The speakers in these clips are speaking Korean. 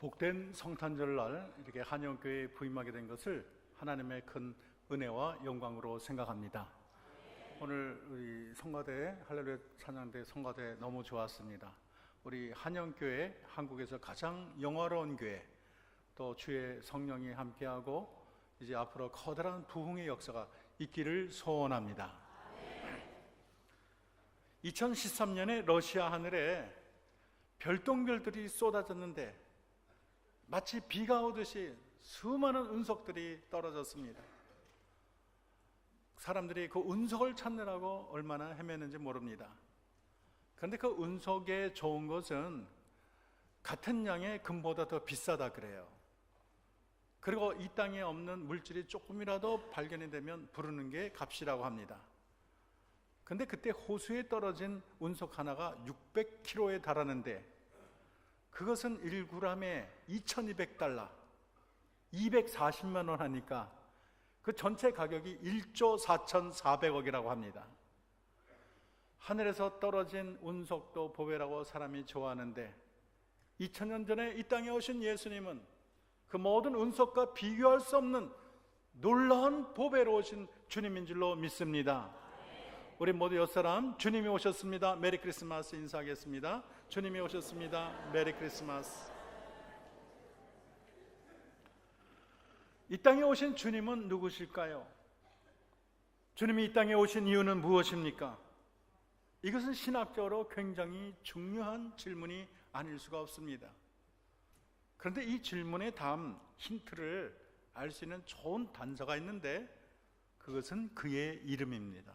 복된 성탄절날 이렇게 한영교회에 부임하게 된 것을 하나님의 큰 은혜와 영광으로 생각합니다. 오늘 우리 성가대 할렐루야 찬양대 성가대 너무 좋았습니다. 우리 한영교회 한국에서 가장 영화로운 교회, 또 주의 성령이 함께하고 이제 앞으로 커다란 부흥의 역사가 있기를 소원합니다. 2013년에 러시아 하늘에 별똥별들이 쏟아졌는데 마치 비가 오듯이 수많은 운석들이 떨어졌습니다. 사람들이 그 운석을 찾느라고 얼마나 헤매는지 모릅니다. 그런데 그 운석에 좋은 것은 같은 양의 금보다 더 비싸다 그래요. 그리고 이 땅에 없는 물질이 조금이라도 발견이 되면 부르는 게 값이라고 합니다. 근데 그때 호수에 떨어진 운석 하나가 600kg에 달하는데 그것은 1g에 2200달러, 240만 원 하니까 그 전체 가격이 1조 4,400억이라고 합니다. 하늘에서 떨어진 운석도 보배라고 사람이 좋아하는데 2000년 전에 이 땅에 오신 예수님은 그 모든 운석과 비교할 수 없는 놀라운 보배로 오신 주님인 줄로 믿습니다. 우리 모두 옆사람 주님이 오셨습니다. 메리 크리스마스 인사하겠습니다. 주님이 오셨습니다. 메리 크리스마스. 이 땅에 오신 주님은 누구실까요? 주님이 이 땅에 오신 이유는 무엇입니까? 이것은 신학적으로 굉장히 중요한 질문이 아닐 수가 없습니다. 그런데 이 질문에 담은 힌트를 알 수 있는 좋은 단서가 있는데 그것은 그의 이름입니다.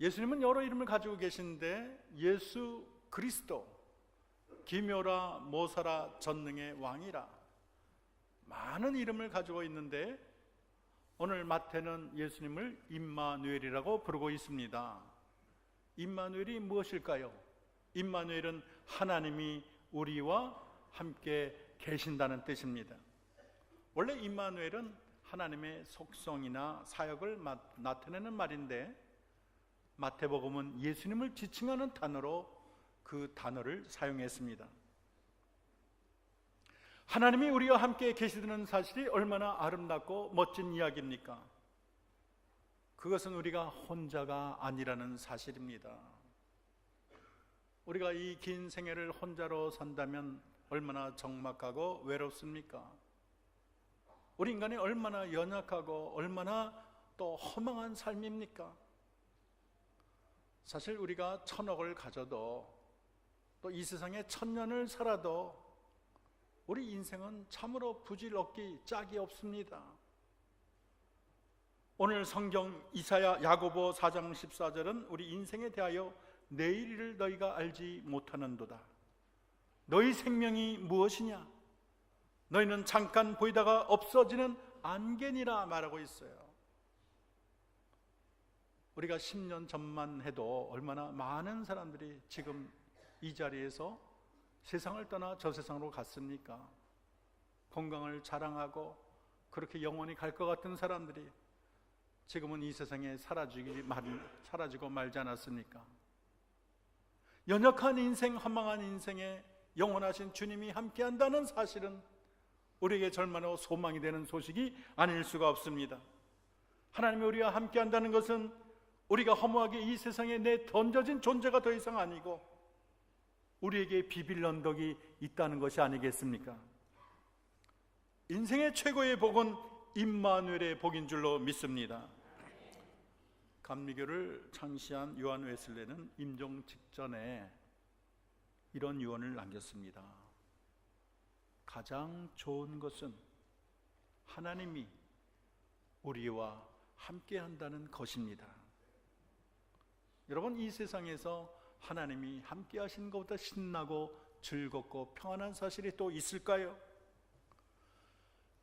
예수님은 여러 이름을 가지고 계신데 예수 그리스도, 기묘라, 모사라, 전능의 왕이라 많은 이름을 가지고 있는데 오늘 마태는 예수님을 임마누엘이라고 부르고 있습니다. 임마누엘이 무엇일까요? 임마누엘은 하나님이 우리와 함께 계신다는 뜻입니다. 원래 임마누엘은 하나님의 속성이나 사역을 나타내는 말인데 마태복음은 예수님을 지칭하는 단어로 그 단어를 사용했습니다. 하나님이 우리와 함께 계시다는 사실이 얼마나 아름답고 멋진 이야기입니까? 그것은 우리가 혼자가 아니라는 사실입니다. 우리가 이 긴 생애를 혼자로 산다면 얼마나 적막하고 외롭습니까? 우리 인간이 얼마나 연약하고 얼마나 또 허망한 삶입니까? 사실 우리가 1000억을 가져도 또 이 세상에 1000년을 살아도 우리 인생은 참으로 부질없기 짝이 없습니다. 오늘 성경 이사야 야고보 4장 14절은 우리 인생에 대하여 내일 일을 너희가 알지 못하는도다. 너희 생명이 무엇이냐? 너희는 잠깐 보이다가 없어지는 안개니라 말하고 있어요. 우리가 10년 전만 해도 얼마나 많은 사람들이 지금 이 자리에서 세상을 떠나 저 세상으로 갔습니까? 건강을 자랑하고 그렇게 영원히 갈 것 같은 사람들이 지금은 이 세상에 사라지고 말지 않았습니까? 연약한 인생, 허망한 인생에 영원하신 주님이 함께한다는 사실은 우리에게 절망하고 소망이 되는 소식이 아닐 수가 없습니다. 하나님이 우리와 함께한다는 것은 우리가 허무하게 이 세상에 내던져진 존재가 더 이상 아니고 우리에게 비빌 언덕이 있다는 것이 아니겠습니까? 인생의 최고의 복은 임마누엘의 복인 줄로 믿습니다. 감리교를 창시한 요한 웨슬레는 임종 직전에 이런 유언을 남겼습니다. 가장 좋은 것은 하나님이 우리와 함께 한다는 것입니다. 여러분, 이 세상에서 하나님이 함께 하시는 것보다 신나고 즐겁고 평안한 사실이 또 있을까요?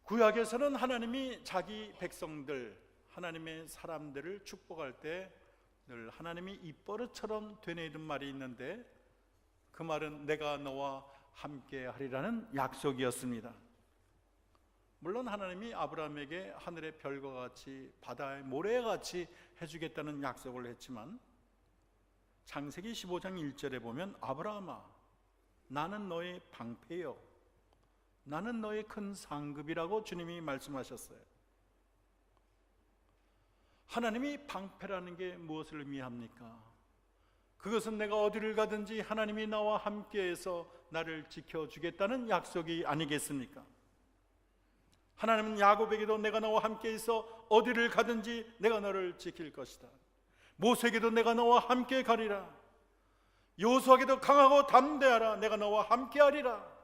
구약에서는 하나님이 자기 백성들, 하나님의 사람들을 축복할 때 늘 하나님이 입버릇처럼 되뇌이는 말이 있는데 그 말은 내가 너와 함께 하리라는 약속이었습니다. 물론 하나님이 아브라함에게 하늘의 별과 같이 바다의 모래와 같이 해주겠다는 약속을 했지만 창세기 15장 1절에 보면 아브라함아 나는 너의 방패요 나는 너의 큰 상급이라고 주님이 말씀하셨어요. 하나님이 방패라는 게 무엇을 의미합니까? 그것은 내가 어디를 가든지 하나님이 나와 함께해서 나를 지켜주겠다는 약속이 아니겠습니까? 하나님은 야곱에게도 내가 너와 함께 있어 어디를 가든지 내가 너를 지킬 것이다. 모세에게도 내가 너와 함께 가리라. 여호수아에게도 강하고 담대하라. 내가 너와 함께 하리라.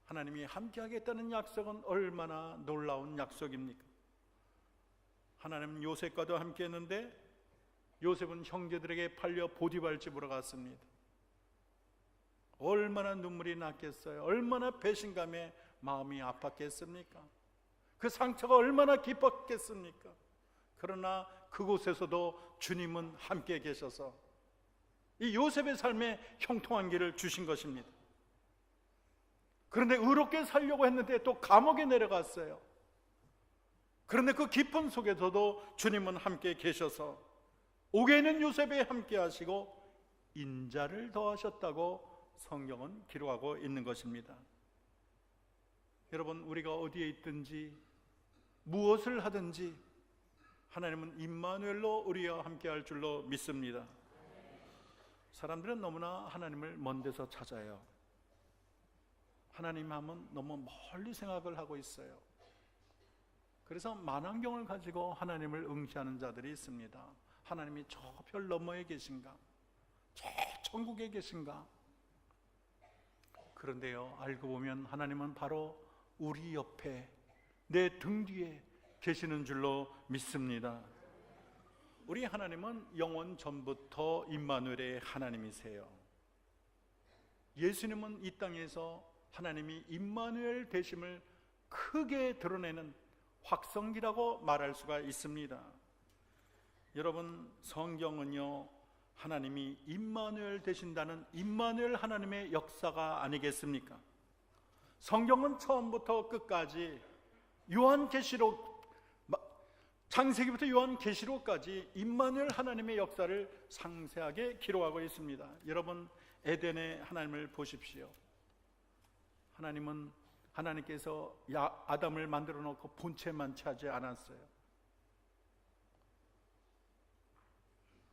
하나님이 함께 하겠다는 약속은 얼마나 놀라운 약속입니까? 하나님은 요셉과도 함께 했는데 요셉은 형제들에게 팔려 보디발 집으로 갔습니다. 얼마나 눈물이 났겠어요? 얼마나 배신감에 마음이 아팠겠습니까? 그 상처가 얼마나 깊었겠습니까? 그러나 그곳에서도 주님은 함께 계셔서 이 요셉의 삶에 형통한 길을 주신 것입니다. 그런데 의롭게 살려고 했는데 또 감옥에 내려갔어요. 그런데 그 기쁨 속에서도 주님은 함께 계셔서 옥에 있는 요셉에 함께 하시고 인자를 더하셨다고 성경은 기록하고 있는 것입니다. 여러분, 우리가 어디에 있든지 무엇을 하든지 하나님은 임마누엘로 우리와 함께 할 줄로 믿습니다. 사람들은 너무나 하나님을 먼 데서 찾아요. 하나님 하면 너무 멀리 생각을 하고 있어요. 그래서 만환경을 가지고 하나님을 응시하는 자들이 있습니다. 하나님이 저 별 너머에 계신가? 저 천국에 계신가? 그런데요, 알고 보면 하나님은 바로 우리 옆에, 내 등 뒤에 계시는 줄로 믿습니다. 우리 하나님은 영원 전부터 임마누엘의 하나님이세요. 예수님은 이 땅에서 하나님이 임마누엘 되심을 크게 드러내는 확성기라고 말할 수가 있습니다. 여러분, 성경은요, 하나님이 임마누엘 되신다는 임마누엘 하나님의 역사가 아니겠습니까? 성경은 처음부터 끝까지 요한계시록, 창세기부터 요한계시록까지 임마누엘 하나님의 역사를 상세하게 기록하고 있습니다. 여러분, 에덴의 하나님을 보십시오. 하나님께서 아담을 만들어 놓고 본체만 차지 않았어요.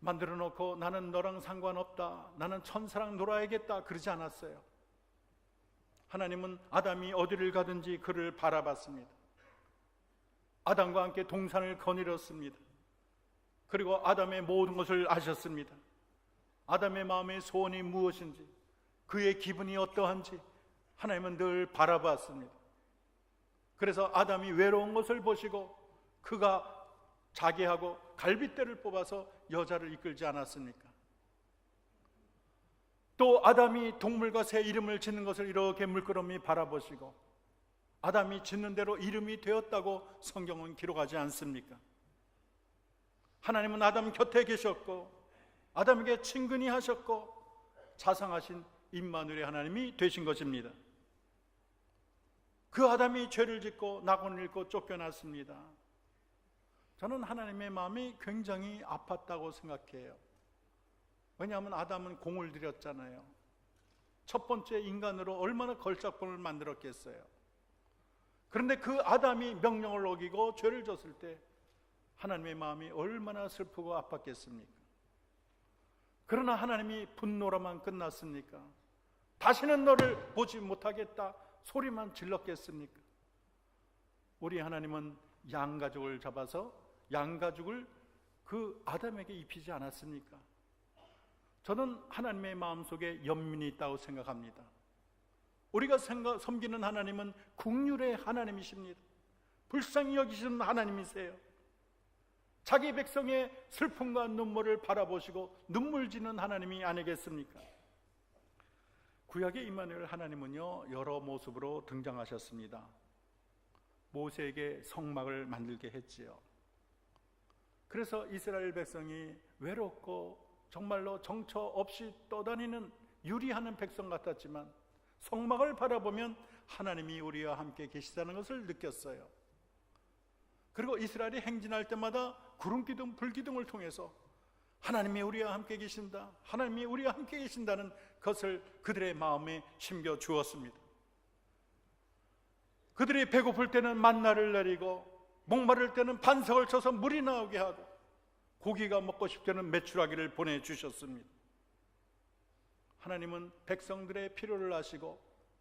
만들어 놓고 나는 너랑 상관없다, 나는 천사랑 놀아야겠다, 그러지 않았어요. 하나님은 아담이 어디를 가든지 그를 바라봤습니다. 아담과 함께 동산을 거닐었습니다. 그리고 아담의 모든 것을 아셨습니다. 아담의 마음의 소원이 무엇인지, 그의 기분이 어떠한지 하나님은 늘 바라봤습니다. 그래서 아담이 외로운 것을 보시고 그가 자기하고 갈빗대를 뽑아서 여자를 이끌지 않았습니까? 또 아담이 동물과 새 이름을 짓는 것을 이렇게 물끄러미 바라보시고 아담이 짓는 대로 이름이 되었다고 성경은 기록하지 않습니까? 하나님은 아담 곁에 계셨고 아담에게 친근히 하셨고 자상하신 임마누엘의 하나님이 되신 것입니다. 그 아담이 죄를 짓고 낙원을 잃고 쫓겨났습니다. 저는 하나님의 마음이 굉장히 아팠다고 생각해요. 왜냐하면 아담은 공을 들였잖아요. 첫 번째 인간으로 얼마나 걸작품을 만들었겠어요. 그런데 그 아담이 명령을 어기고 죄를 졌을 때 하나님의 마음이 얼마나 슬프고 아팠겠습니까? 그러나 하나님이 분노로만 끝났습니까? 다시는 너를 보지 못하겠다 소리만 질렀겠습니까? 우리 하나님은 양가죽을 잡아서 양가죽을 그 아담에게 입히지 않았습니까? 저는 하나님의 마음속에 연민이 있다고 생각합니다. 우리가 섬기는 하나님은 긍휼의 하나님이십니다. 불쌍히 여기시는 하나님이세요. 자기 백성의 슬픔과 눈물을 바라보시고 눈물 짓는 하나님이 아니겠습니까? 구약의 임마누엘 하나님은요, 여러 모습으로 등장하셨습니다. 모세에게 성막을 만들게 했지요. 그래서 이스라엘 백성이 외롭고 정말로 정처 없이 떠다니는 유리하는 백성 같았지만 성막을 바라보면 하나님이 우리와 함께 계시다는 것을 느꼈어요. 그리고 이스라엘이 행진할 때마다 구름기둥, 불기둥을 통해서 하나님이 우리와 함께 계신다, 하나님이 우리와 함께 계신다는 것을 그들의 마음에 심겨 주었습니다. 그들이 배고플 때는 만나를 내리고 목마를 때는 반석을 쳐서 물이 나오게 하고 고기가 먹고 싶을 때는 메추라기를 보내주셨습니다. 하나님은 백성들의 필요를 아시고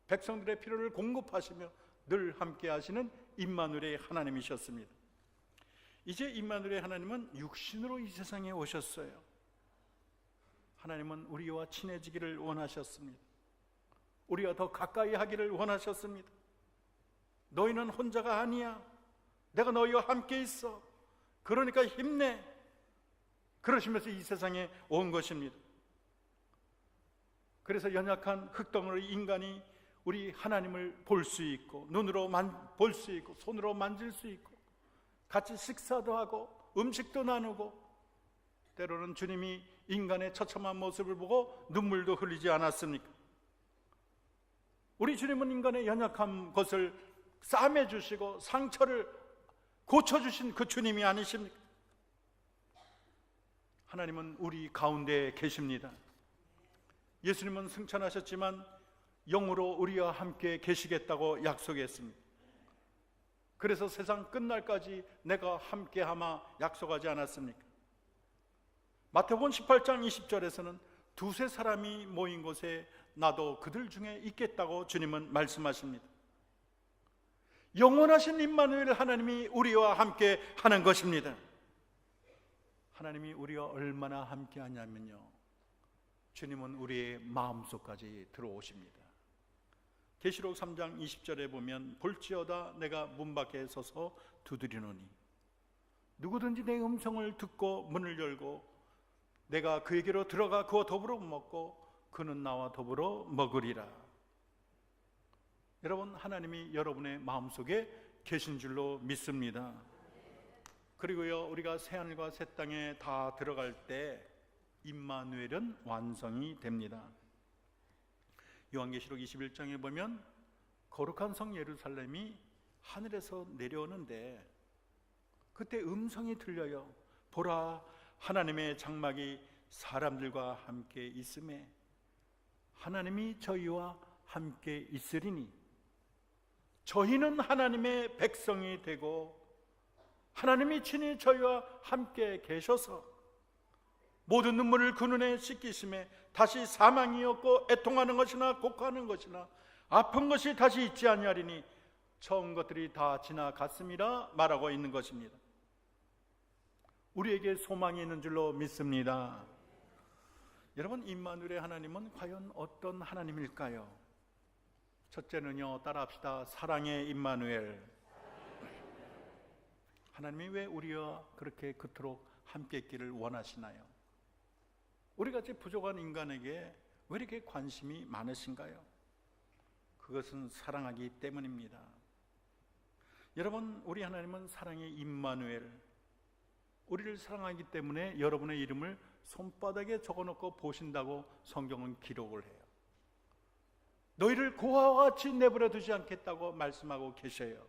백성들의 필요를 공급하시며 늘 함께 하시는 임마누엘의 하나님이셨습니다. 이제 임마누엘의 하나님은 육신으로 이 세상에 오셨어요. 하나님은 우리와 친해지기를 원하셨습니다. 우리가 더 가까이 하기를 원하셨습니다. 너희는 혼자가 아니야. 내가 너희와 함께 있어. 그러니까 힘내. 그러시면서 이 세상에 온 것입니다. 그래서 연약한 흙덩어리 인간이 우리 하나님을 볼 수 있고 눈으로 볼 수 있고 손으로 만질 수 있고 같이 식사도 하고 음식도 나누고 때로는 주님이 인간의 처참한 모습을 보고 눈물도 흘리지 않았습니까? 우리 주님은 인간의 연약한 것을 싸매주시고 상처를 고쳐주신 그 주님이 아니십니까? 하나님은 우리 가운데 계십니다. 예수님은 승천하셨지만 영으로 우리와 함께 계시겠다고 약속했습니다. 그래서 세상 끝날까지 내가 함께하마 약속하지 않았습니까? 마태복음 18장 20절에서는 두세 사람이 모인 곳에 나도 그들 중에 있겠다고 주님은 말씀하십니다. 영원하신 임마누엘 하나님이 우리와 함께 하는 것입니다. 하나님이 우리와 얼마나 함께 하냐면요, 주님은 우리의 마음속까지 들어오십니다. 계시록 3장 20절에 보면 볼지어다 내가 문 밖에 서서 두드리노니 누구든지 내 음성을 듣고 문을 열고 내가 그에게로 들어가 그와 더불어 먹고 그는 나와 더불어 먹으리라. 여러분, 하나님이 여러분의 마음속에 계신 줄로 믿습니다. 그리고요, 우리가 새하늘과 새 땅에 다 들어갈 때 임마누엘은 완성이 됩니다. 요한계시록 21장에 보면 거룩한 성 예루살렘이 하늘에서 내려오는데 그때 음성이 들려요. 보라, 하나님의 장막이 사람들과 함께 있음에 하나님이 저희와 함께 있으리니 저희는 하나님의 백성이 되고 하나님이 친히 저희와 함께 계셔서 모든 눈물을 그 눈에 씻기심에 다시 사망이 없고 애통하는 것이나 곡하는 것이나 아픈 것이 다시 있지 아니하리니 처음 것들이 다 지나갔음이라 말하고 있는 것입니다. 우리에게 소망이 있는 줄로 믿습니다. 여러분, 임마누엘의 하나님은 과연 어떤 하나님일까요? 첫째는요, 따라합시다. 사랑의 임마누엘. 하나님이 왜 우리와 그렇게 그토록 함께 있기를 원하시나요? 우리같이 부족한 인간에게 왜 이렇게 관심이 많으신가요? 그것은 사랑하기 때문입니다. 여러분, 우리 하나님은 사랑의 임마누엘, 우리를 사랑하기 때문에 여러분의 이름을 손바닥에 적어놓고 보신다고 성경은 기록을 해요. 너희를 고아와 같이 내버려 두지 않겠다고 말씀하고 계셔요.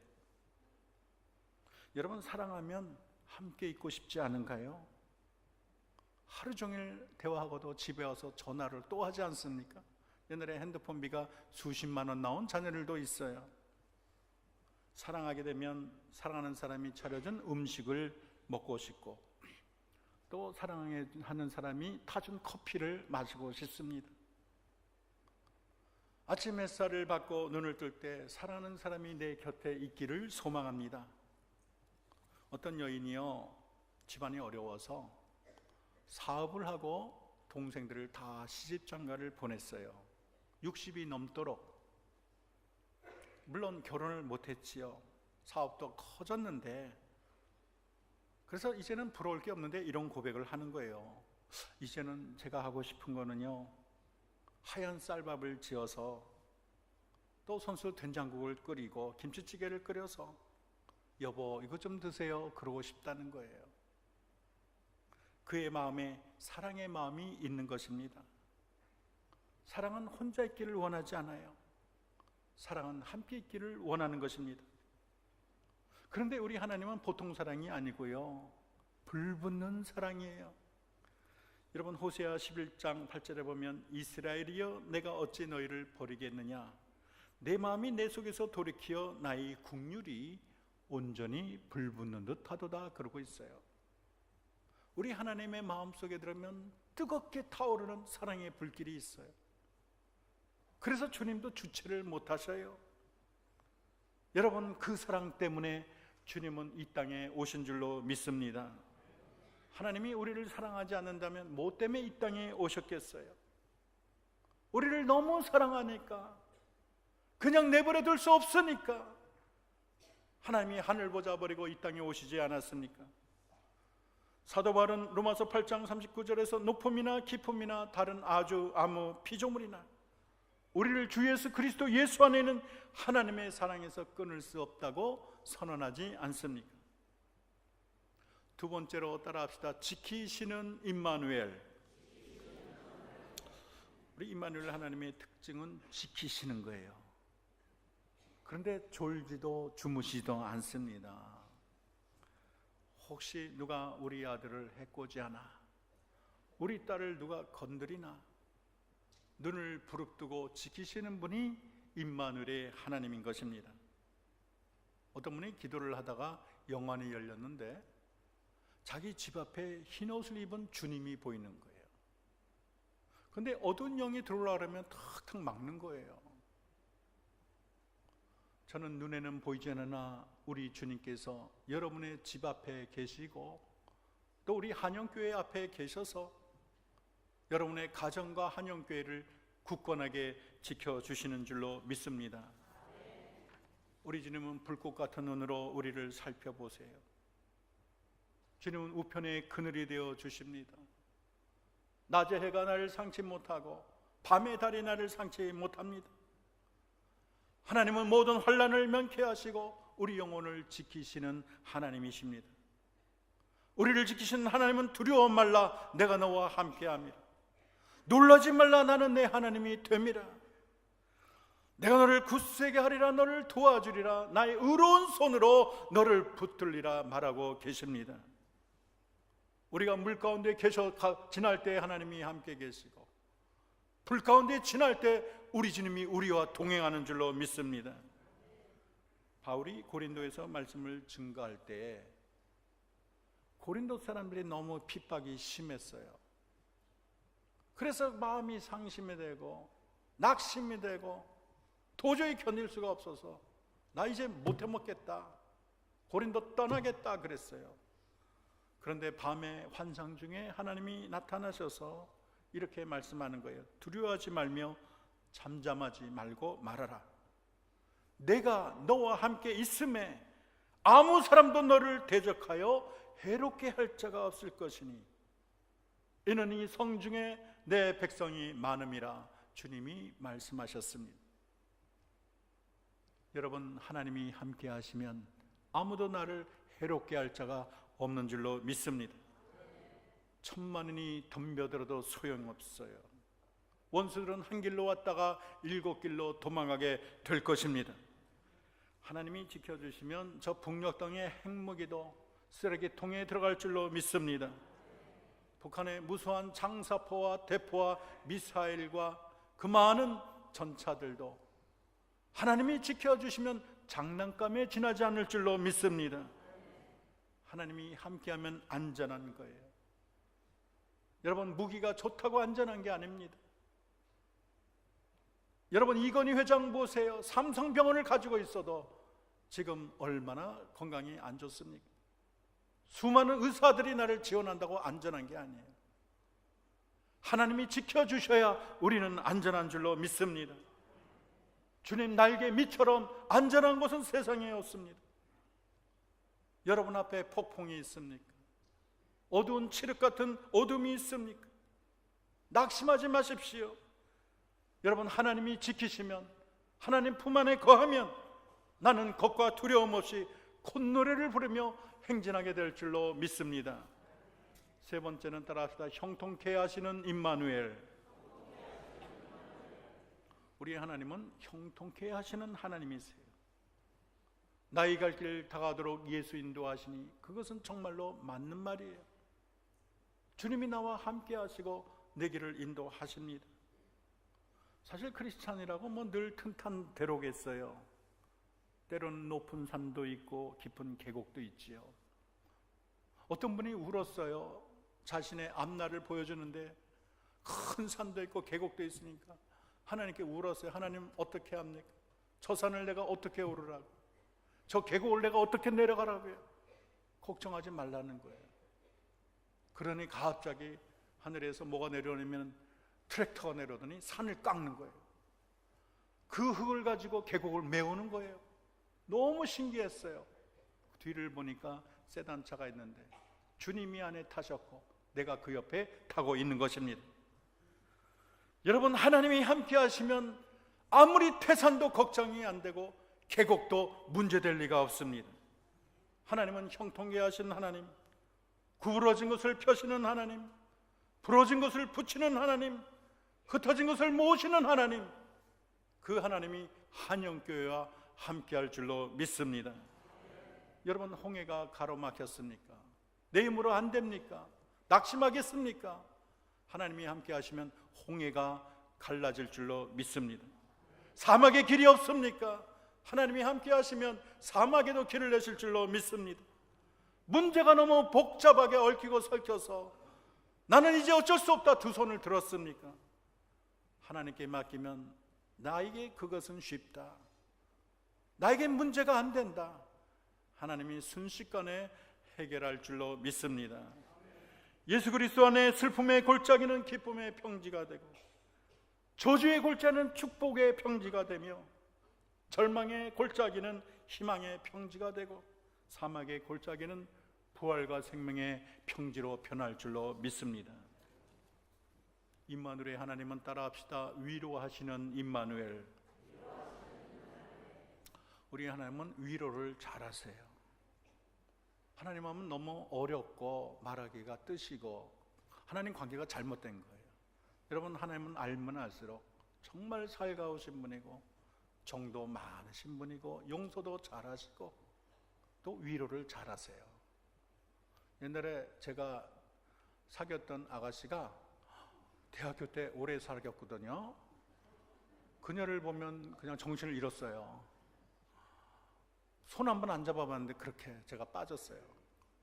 여러분, 사랑하면 함께 있고 싶지 않은가요? 하루 종일 대화하고도 집에 와서 전화를 또 하지 않습니까? 옛날에 핸드폰비가 수십만 원 나온 자녀들도 있어요. 사랑하게 되면 사랑하는 사람이 차려준 음식을 먹고 싶고 또 사랑하는 사람이 타준 커피를 마시고 싶습니다. 아침 햇살을 받고 눈을 뜰 때 사랑하는 사람이 내 곁에 있기를 소망합니다. 어떤 여인이요, 집안이 어려워서 사업을 하고 동생들을 다 시집장가를 보냈어요. 60이 넘도록. 물론 결혼을 못했지요. 사업도 커졌는데, 그래서 이제는 부러울 게 없는데 이런 고백을 하는 거예요. 이제는 제가 하고 싶은 거는요, 하얀 쌀밥을 지어서 또 손수 된장국을 끓이고 김치찌개를 끓여서 여보 이거 좀 드세요 그러고 싶다는 거예요. 그의 마음에 사랑의 마음이 있는 것입니다. 사랑은 혼자 있기를 원하지 않아요. 사랑은 함께 있기를 원하는 것입니다. 그런데 우리 하나님은 보통 사랑이 아니고요, 불붙는 사랑이에요. 여러분, 호세아 11장 8절에 보면 이스라엘이여 내가 어찌 너희를 버리겠느냐, 내 마음이 내 속에서 돌이키어 나의 국률이 온전히 불붙는 듯 하도다 그러고 있어요. 우리 하나님의 마음속에 들으면 뜨겁게 타오르는 사랑의 불길이 있어요. 그래서 주님도 주체를 못하셔요. 여러분, 그 사랑 때문에 주님은 이 땅에 오신 줄로 믿습니다. 하나님이 우리를 사랑하지 않는다면 뭐 때문에 이 땅에 오셨겠어요? 우리를 너무 사랑하니까, 그냥 내버려 둘 수 없으니까 하나님이 하늘 보자 버리고 이 땅에 오시지 않았습니까? 사도 바울은 로마서 8장 39절에서 높음이나 깊음이나 다른 아무 피조물이나 우리를 주 예수 그리스도 예수 안에 있는 하나님의 사랑에서 끊을 수 없다고 선언하지 않습니까? 두 번째로 따라합시다. 지키시는 임마누엘. 우리 임마누엘 하나님의 특징은 지키시는 거예요. 그런데 졸지도 주무시지도 않습니다. 혹시 누가 우리 아들을 해코지하나, 우리 딸을 누가 건드리나, 눈을 부릅뜨고 지키시는 분이 임마누엘의 하나님인 것입니다. 어떤 분이 기도를 하다가 영안이 열렸는데 자기 집 앞에 흰 옷을 입은 주님이 보이는 거예요. 그런데 어두운 영이 들어오려면 탁탁 막는 거예요. 저는 눈에는 보이지 않으나 우리 주님께서 여러분의 집 앞에 계시고 또 우리 한영교회 앞에 계셔서 여러분의 가정과 한영교회를 굳건하게 지켜주시는 줄로 믿습니다. 우리 주님은 불꽃 같은 눈으로 우리를 살펴보세요. 주님은 우편의 그늘이 되어 주십니다. 낮에 해가 나를 상치 못하고 밤에 달이 나를 상치 못합니다. 하나님은 모든 환난을 면케하시고 우리 영혼을 지키시는 하나님이십니다. 우리를 지키시는 하나님은 두려워 말라, 내가 너와 함께함이라. 놀라지 말라, 나는 내 하나님이 됨이라. 내가 너를 굳세게 하리라, 너를 도와주리라, 나의 의로운 손으로 너를 붙들리라 말하고 계십니다. 우리가 물 가운데 지날 때 하나님이 함께 계시고 불 가운데 지날 때 우리 주님이 우리와 동행하는 줄로 믿습니다. 바울이 고린도에서 말씀을 증거할 때 고린도 사람들이 너무 핍박이 심했어요. 그래서 마음이 상심이 되고 낙심이 되고 도저히 견딜 수가 없어서 나 이제 못 해먹겠다, 고린도 떠나겠다 그랬어요. 그런데 밤의 환상 중에 하나님이 나타나셔서 이렇게 말씀하는 거예요. 두려워하지 말며 잠잠하지 말고 말하라. 내가 너와 함께 있음에 아무 사람도 너를 대적하여 해롭게 할 자가 없을 것이니 이는 이 성중에 내 백성이 많음이라 주님이 말씀하셨습니다. 여러분, 하나님이 함께 하시면 아무도 나를 해롭게 할 자가 없는 줄로 믿습니다. 천만인이 덤벼들어도 소용없어요. 원수들은 한 길로 왔다가 7길로 도망가게 될 것입니다. 하나님이 지켜주시면 저 북녘 땅의 핵무기도 쓰레기통에 들어갈 줄로 믿습니다. 북한의 무수한 장사포와 대포와 미사일과 그 많은 전차들도 하나님이 지켜주시면 장난감에 지나지 않을 줄로 믿습니다. 하나님이 함께하면 안전한 거예요. 여러분, 무기가 좋다고 안전한 게 아닙니다. 여러분, 이건희 회장 보세요. 삼성병원을 가지고 있어도 지금 얼마나 건강이 안 좋습니까? 수많은 의사들이 나를 지원한다고 안전한 게 아니에요. 하나님이 지켜주셔야 우리는 안전한 줄로 믿습니다. 주님 날개 밑처럼 안전한 곳은 세상에 없습니다. 여러분 앞에 폭풍이 있습니까? 어두운 칠흑 같은 어둠이 있습니까? 낙심하지 마십시오. 여러분, 하나님이 지키시면, 하나님 품 안에 거하면 나는 겁과 두려움 없이 콧노래를 부르며 행진하게 될 줄로 믿습니다. 세 번째는 따라합시다. 형통케 하시는 임마누엘. 우리 하나님은 형통케 하시는 하나님이세요. 나의 갈 길 다가도록 예수 인도하시니 그것은 정말로 맞는 말이에요. 주님이 나와 함께 하시고 내 길을 인도하십니다. 사실 크리스찬이라고 뭐 늘 튼튼대로겠어요. 때로는 높은 산도 있고 깊은 계곡도 있지요. 어떤 분이 울었어요. 자신의 앞날을 보여주는데 큰 산도 있고 계곡도 있으니까 하나님께 울었어요. 하나님 어떻게 합니까? 저 산을 내가 어떻게 오르라고, 저 계곡을 내가 어떻게 내려가라고요? 걱정하지 말라는 거예요. 그러니 갑자기 하늘에서 뭐가 내려오냐면 트랙터가 내려오더니 산을 깎는 거예요. 그 흙을 가지고 계곡을 메우는 거예요. 너무 신기했어요. 뒤를 보니까 세단차가 있는데 주님이 안에 타셨고 내가 그 옆에 타고 있는 것입니다. 여러분, 하나님이 함께 하시면 아무리 태산도 걱정이 안 되고 계곡도 문제될 리가 없습니다. 하나님은 형통케 하신 하나님, 구부러진 것을 펴시는 하나님, 부러진 것을 붙이는 하나님, 흩어진 것을 모으시는 하나님, 그 하나님이 한영교회와 함께할 줄로 믿습니다. 여러분, 홍해가 가로막혔습니까? 내 힘으로 안 됩니까? 낙심하겠습니까? 하나님이 함께 하시면 홍해가 갈라질 줄로 믿습니다. 사막에 길이 없습니까? 하나님이 함께 하시면 사막에도 길을 내실 줄로 믿습니다. 문제가 너무 복잡하게 얽히고 설켜서 나는 이제 어쩔 수 없다 두 손을 들었습니까? 하나님께 맡기면 나에게 그것은 쉽다, 나에게 문제가 안 된다, 하나님이 순식간에 해결할 줄로 믿습니다. 예수 그리스도 안에 슬픔의 골짜기는 기쁨의 평지가 되고, 저주의 골짜기는 축복의 평지가 되며, 절망의 골짜기는 희망의 평지가 되고, 사막의 골짜기는 부활과 생명의 평지로 변할 줄로 믿습니다. 임마누엘의 하나님은 따라합시다. 위로하시는 임마누엘. 우리 하나님은 위로를 잘하세요. 하나님 하면 너무 어렵고 말하기가 뜨시고 하나님 관계가 잘못된 거예요. 여러분, 하나님은 알면 알수록 정말 살가우신 분이고 정도 많으신 분이고 용서도 잘하시고 또 위로를 잘하세요. 옛날에 제가 사귀었던 아가씨가 대학교 때 오래 사귀었거든요. 그녀를 보면 그냥 정신을 잃었어요. 손 한 번 안 잡아봤는데 그렇게 제가 빠졌어요.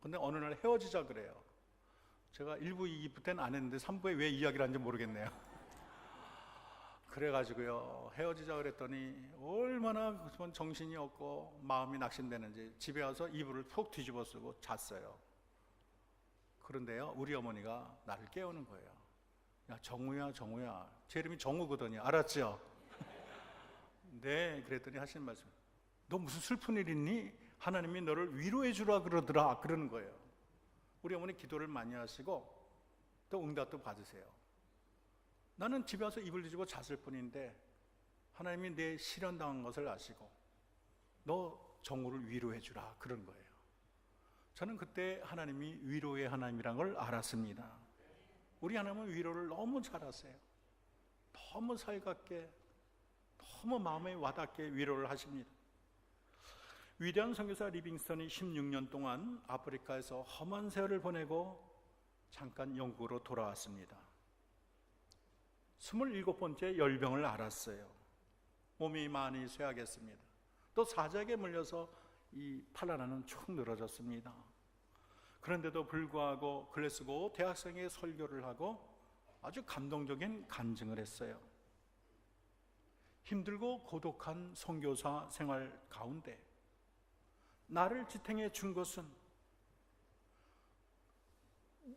근데 어느 날 헤어지자 그래요. 제가 1부, 2부 때는 안 했는데 3부에 왜 이야기를 하는지 모르겠네요. 그래가지고요, 헤어지자 그랬더니 얼마나 정신이 없고 마음이 낙심되는지 집에 와서 이불을 푹 뒤집어 쓰고 잤어요. 그런데요, 우리 어머니가 나를 깨우는 거예요. 야, 정우야, 정우야. 제 이름이 정우거든요. 알았죠? 네, 그랬더니 하시는 말씀, 너 무슨 슬픈 일 있니? 하나님이 너를 위로해 주라 그러더라. 그러는 거예요. 우리 어머니 기도를 많이 하시고 또 응답도 받으세요. 나는 집에 와서 이불 뒤집어 잤을 뿐인데 하나님이 내 실현당한 것을 아시고 너 정우를 위로해 주라 그런 거예요. 저는 그때 하나님이 위로의 하나님이란 걸 알았습니다. 우리 하나님은 위로를 너무 잘하세요. 너무 살갑게, 너무 마음에 와닿게 위로를 하십니다. 위대한 선교사 리빙스턴이 16년 동안 아프리카에서 험한 세월을 보내고 잠깐 영국으로 돌아왔습니다. 27번째 열병을 앓았어요. 몸이 많이 쇠하겠습니다. 또 사자에게 물려서 이 팔 하나는 축 늘어졌습니다. 그런데도 불구하고 글래스고 대학생의 설교를 하고 아주 감동적인 간증을 했어요. 힘들고 고독한 선교사 생활 가운데 나를 지탱해 준 것은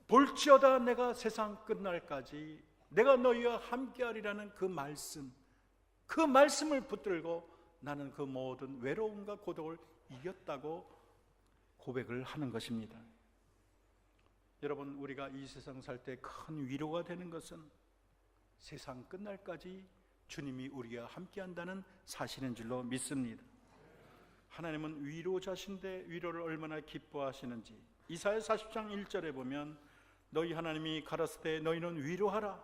볼지어다 내가 세상 끝날까지 내가 너희와 함께하리라는 그 말씀을 붙들고 나는 그 모든 외로움과 고독을 이겼다고 고백을 하는 것입니다. 여러분, 우리가 이 세상 살 때 큰 위로가 되는 것은 세상 끝날까지 주님이 우리와 함께한다는 사실인 줄로 믿습니다. 하나님은 위로자신데 위로를 얼마나 기뻐하시는지 이사야 40장 1절에 보면 너희 하나님이 가라사대 때 너희는 위로하라,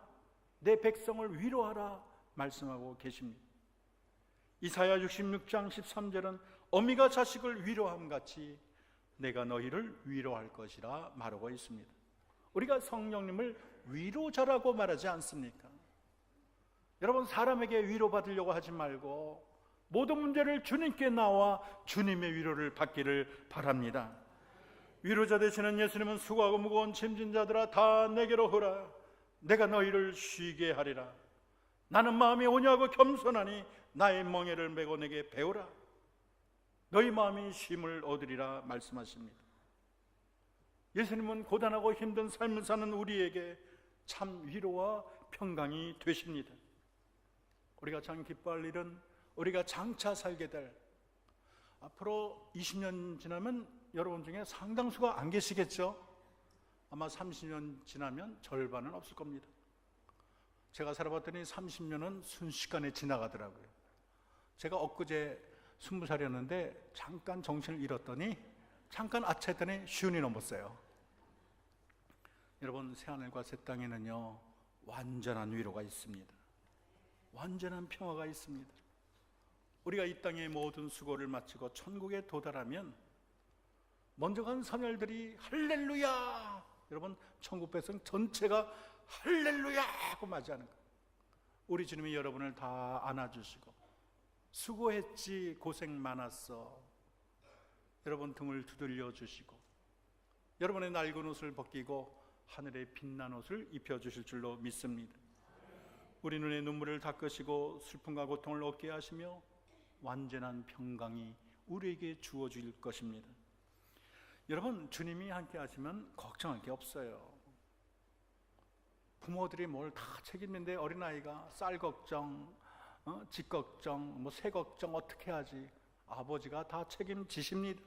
내 백성을 위로하라 말씀하고 계십니다. 이사야 66장 13절은 어미가 자식을 위로함 같이 내가 너희를 위로할 것이라 말하고 있습니다. 우리가 성령님을 위로자라고 말하지 않습니까? 여러분, 사람에게 위로받으려고 하지 말고 모든 문제를 주님께 나와 주님의 위로를 받기를 바랍니다. 위로자 되시는 예수님은 수고하고 무거운 짐진 자들아 다 내게로 오라. 내가 너희를 쉬게 하리라. 나는 마음이 온유하고 겸손하니 나의 멍에를 메고 내게 배우라. 너희 마음이 쉼을 얻으리라 말씀하십니다. 예수님은 고단하고 힘든 삶을 사는 우리에게 참 위로와 평강이 되십니다. 우리가 참 기뻐할 일은 우리가 장차 살게 될, 앞으로 20년 지나면 여러분 중에 상당수가 안 계시겠죠? 아마 30년 지나면 절반은 없을 겁니다. 제가 살아봤더니 30년은 순식간에 지나가더라고요. 제가 엊그제 20살이었는데 잠깐 정신을 잃었더니 잠깐 아차했더니 50이 넘었어요. 여러분, 새하늘과 새 땅에는요 완전한 위로가 있습니다. 완전한 평화가 있습니다. 우리가 이 땅의 모든 수고를 마치고 천국에 도달하면 먼저 간 선열들이 할렐루야, 여러분 천국 백성 전체가 할렐루야 하고 맞이하는 거예요. 우리 주님이 여러분을 다 안아주시고 수고했지, 고생 많았어, 여러분 등을 두들려 주시고 여러분의 낡은 옷을 벗기고 하늘의 빛난 옷을 입혀주실 줄로 믿습니다. 우리 눈의 눈물을 닦으시고 슬픔과 고통을 얻게 하시며 완전한 평강이 우리에게 주어질 것입니다. 여러분, 주님이 함께 하시면 걱정할 게 없어요. 부모들이 뭘 다 책임인데 어린아이가 쌀 걱정, 집 걱정, 새 걱정 어떻게 하지? 아버지가 다 책임지십니다.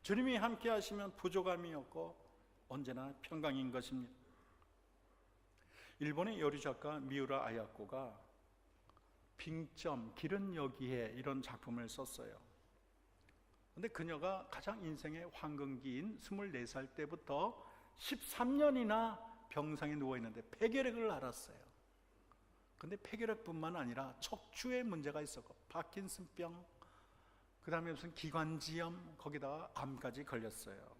주님이 함께 하시면 부족함이 없고 언제나 평강인 것입니다. 일본의 요리작가 미우라 아야코가 빙점, 길은 여기에 이런 작품을 썼어요. 근데 그녀가 가장 인생의 황금기인 24살 때부터 13년이나 병상에 누워있는데 폐결핵을 앓았어요. 근데 폐결핵뿐만 아니라 척추에 문제가 있었고 파킨슨병, 그 다음에 무슨 기관지염, 거기다가 암까지 걸렸어요.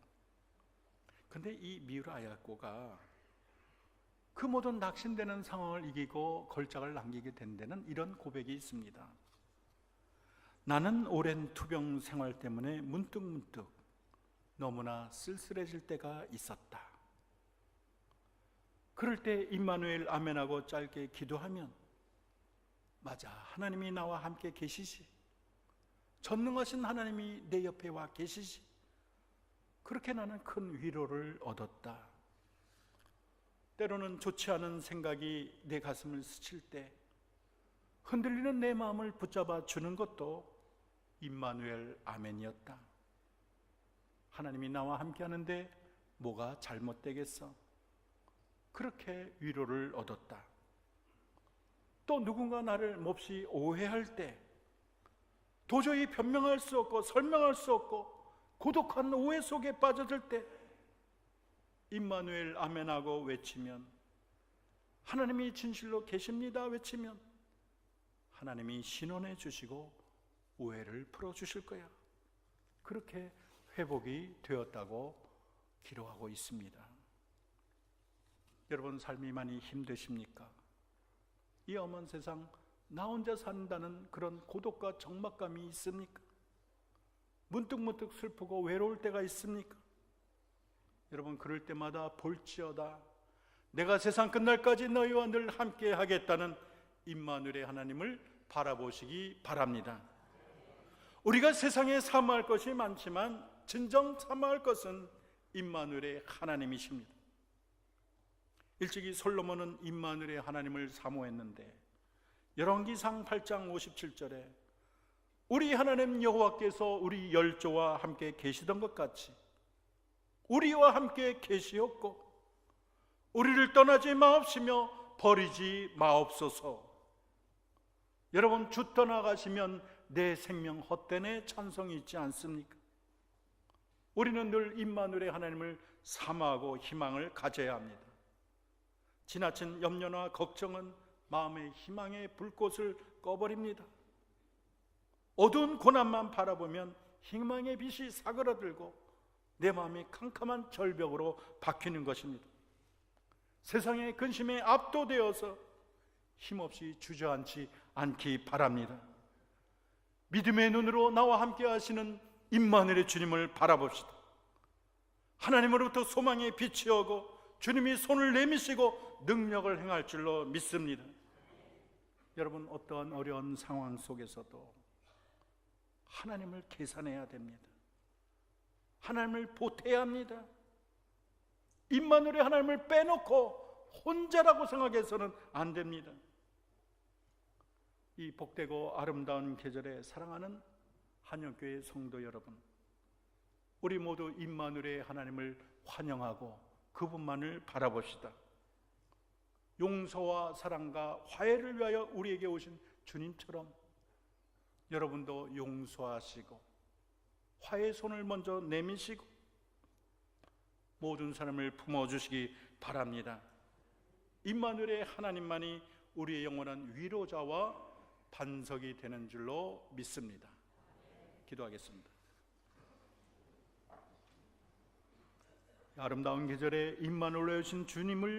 근데 이 미우라 아야코가 그 모든 낙심되는 상황을 이기고 걸작을 남기게 된 데는 이런 고백이 있습니다. 나는 오랜 투병 생활 때문에 문득문득 너무나 쓸쓸해질 때가 있었다. 그럴 때 임마누엘 아멘하고 짧게 기도하면 맞아, 하나님이 나와 함께 계시지, 전능하신 하나님이 내 옆에 와 계시지, 그렇게 나는 큰 위로를 얻었다. 때로는 좋지 않은 생각이 내 가슴을 스칠 때 흔들리는 내 마음을 붙잡아 주는 것도 임마누엘 아멘이었다. 하나님이 나와 함께 하는데 뭐가 잘못되겠어? 그렇게 위로를 얻었다. 또 누군가 나를 몹시 오해할 때, 도저히 변명할 수 없고 설명할 수 없고 고독한 오해 속에 빠져들 때 임마누엘 아멘하고 외치면, 하나님이 진실로 계십니다 외치면 하나님이 신원해 주시고 오해를 풀어주실 거야. 그렇게 회복이 되었다고 기록하고 있습니다. 여러분, 삶이 많이 힘드십니까? 이 험한 세상 나 혼자 산다는 그런 고독과 적막감이 있습니까? 문득문득 슬프고 외로울 때가 있습니까? 여러분, 그럴 때마다 볼지어다 내가 세상 끝날까지 너희와 늘 함께 하겠다는 임마누엘의 하나님을 바라보시기 바랍니다. 우리가 세상에 사모할 것이 많지만 진정 사모할 것은 임마누엘의 하나님이십니다. 일찍이 솔로몬은 임마누엘의 하나님을 사모했는데 열왕기상 8장 57절에 우리 하나님 여호와께서 우리 열조와 함께 계시던 것 같이 우리와 함께 계시옵고 우리를 떠나지 마옵시며 버리지 마옵소서. 여러분, 주 떠나가시면 내 생명 헛되네 찬송이 있지 않습니까? 우리는 늘 임마누엘의 하나님을 사모하고 희망을 가져야 합니다. 지나친 염려나 걱정은 마음의 희망의 불꽃을 꺼버립니다. 어두운 고난만 바라보면 희망의 빛이 사그라들고 내 마음이 캄캄한 절벽으로 바뀌는 것입니다. 세상의 근심에 압도되어서 힘없이 주저앉지 않기 바랍니다. 믿음의 눈으로 나와 함께 하시는 임마누엘의 주님을 바라봅시다. 하나님으로부터 소망의 빛이 오고 주님이 손을 내미시고 능력을 행할 줄로 믿습니다. 여러분, 어떠한 어려운 상황 속에서도 하나님을 계산해야 됩니다. 하나님을 보태야 합니다. 임마누엘의 하나님을 빼놓고 혼자라고 생각해서는 안 됩니다. 이 복되고 아름다운 계절에 사랑하는 한영교회 성도 여러분, 우리 모두 임마누엘의 하나님을 환영하고 그분만을 바라봅시다. 용서와 사랑과 화해를 위하여 우리에게 오신 주님처럼 여러분도 용서하시고 화해의 손을 먼저 내미시고 모든 사람을 품어주시기 바랍니다. 임마누엘의 하나님만이 우리의 영원한 위로자와 반석이 되는 줄로 믿습니다. 기도하겠습니다. 아름다운 계절에 임마누엘에 오신 주님을